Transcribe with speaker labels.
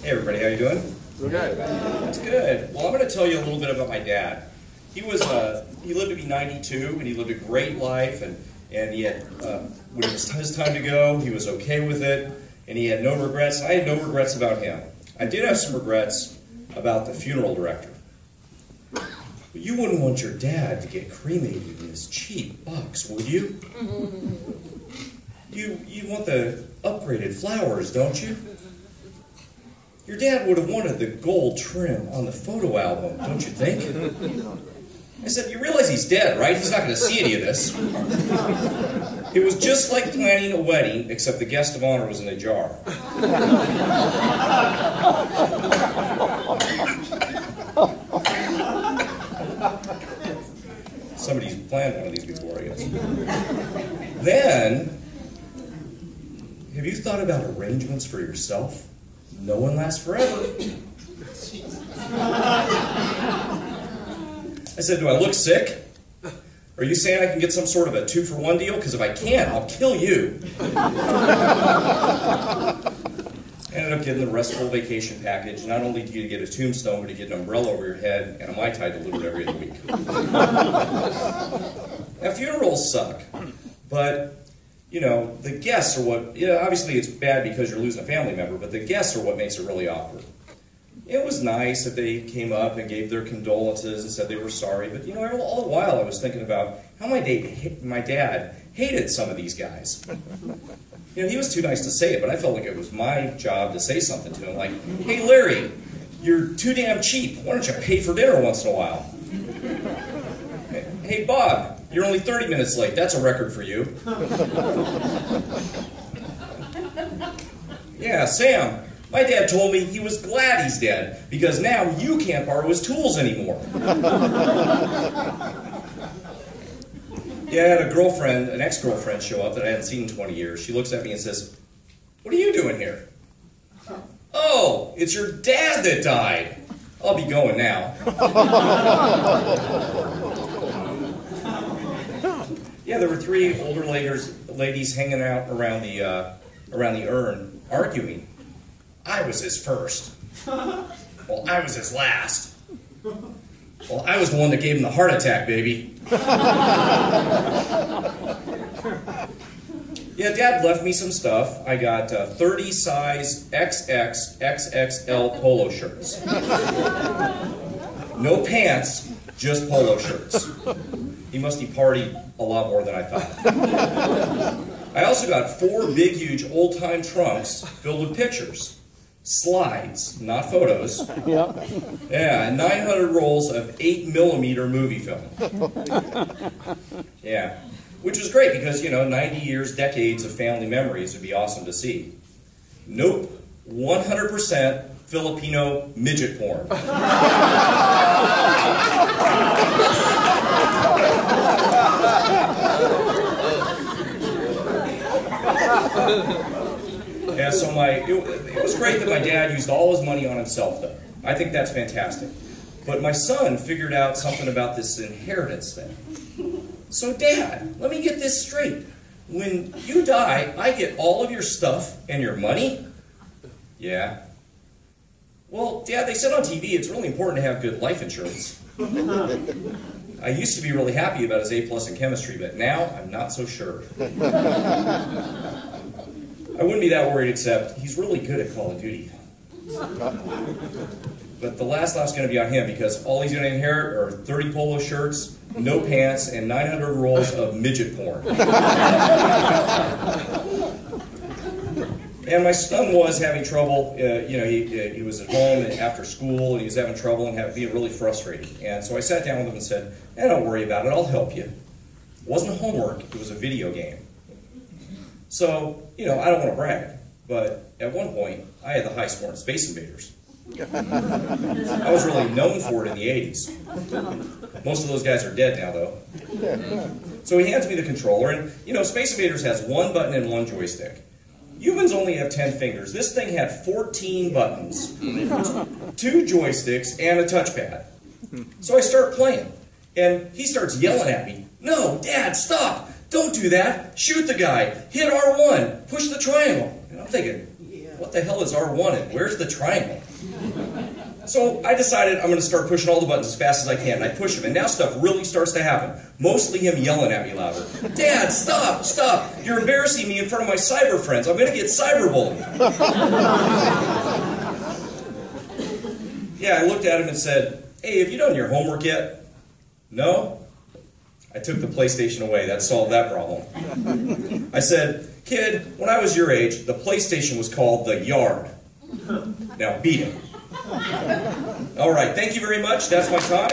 Speaker 1: Hey everybody, how you doing?
Speaker 2: Okay.
Speaker 1: That's good. Well, I'm going to tell you a little bit about my dad. He lived to be 92, and he lived a great life, and he had, when it was his time to go, he was okay with it, and he had no regrets. I had no regrets about him. I did have some regrets about the funeral director. But you wouldn't want your dad to get cremated in this cheap box, would you? You want the upgraded flowers, don't you? Your dad would have wanted the gold trim on the photo album, don't you think? I said, you realize he's dead, right? He's not going to see any of this. It was just like planning a wedding, except the guest of honor was in a jar. Somebody's planned one of these before, I guess. Then, have you thought about arrangements for yourself? No one lasts forever. I said, do I look sick? Are you saying I can get some sort of a 2-for-1 deal? Because if I can't, I'll kill you. I ended up getting the restful vacation package. Not only do you get a tombstone, but you get an umbrella over your head and a Mai Tai delivered every other week. Now, funerals suck, but you know, the guests are what, obviously it's bad because you're losing a family member, but the guests are what makes it really awkward. It was nice that they came up and gave their condolences and said they were sorry, but you know, all the while I was thinking about how my dad hated some of these guys. You know, he was too nice to say it, but I felt like it was my job to say something to him, like, hey Larry, you're too damn cheap. Why don't you pay for dinner once in a while? Hey Bob, you're only 30 minutes late. That's a record for you. Yeah, Sam, my dad told me he was glad he's dead because now you can't borrow his tools anymore. Yeah, I had a girlfriend, an ex-girlfriend show up that I hadn't seen in 20 years. She looks at me and says, what are you doing here? Oh, it's your dad that died. I'll be going now. Yeah, there were 3 older ladies hanging out around the urn, arguing. I was his first. Well, I was his last. Well, I was the one that gave him the heart attack, baby. Yeah, Dad left me some stuff. I got 30 size XX, XXL polo shirts. No pants, just polo shirts. He must have partied a lot more than I thought. I also got 4 big, huge, old-time trunks filled with pictures. Slides, not photos. Yep. Yeah, and 900 rolls of 8mm movie film. Yeah, which was great because, you know, 90 years, decades of family memories would be awesome to see. Nope, 100% Filipino midget porn. Yeah, so it was great that my dad used all his money on himself, though. I think that's fantastic. But my son figured out something about this inheritance thing. So, Dad, let me get this straight. When you die, I get all of your stuff and your money? Yeah. Well, Dad, they said on TV it's really important to have good life insurance. I used to be really happy about his A+ in chemistry, but now I'm not so sure. I wouldn't be that worried, except he's really good at Call of Duty. But the last laugh's going to be on him, because all he's going to inherit are 30 polo shirts, no pants, and 900 rolls of midget porn. And my son was having trouble, you know, he was at home after school, and he was having trouble and being really frustrated. And so I sat down with him and said, don't worry about it, I'll help you. It wasn't homework, it was a video game. So, you know, I don't want to brag, but at one point, I had the high score in Space Invaders. I was really known for it in the 80s. Most of those guys are dead now, though. So he hands me the controller, and, you know, Space Invaders has 1 button and 1 joystick. Humans only have 10 fingers. This thing had 14 buttons, 2 joysticks, and a touchpad. So I start playing, and he starts yelling at me, "No, Dad, stop! Don't do that! Shoot the guy! Hit R1! Push the triangle!" And I'm thinking, what the hell is R1 and where's the triangle? So I decided I'm going to start pushing all the buttons as fast as I can. And I push them, and now stuff really starts to happen. Mostly him yelling at me louder. Dad, stop, stop. You're embarrassing me in front of my cyber friends. I'm going to get cyberbullied. Yeah, I looked at him and said, hey, have you done your homework yet? No? I took the PlayStation away. That solved that problem. I said, kid, when I was your age, the PlayStation was called the Yard. Now beat him. All right, thank you very much. That's my time.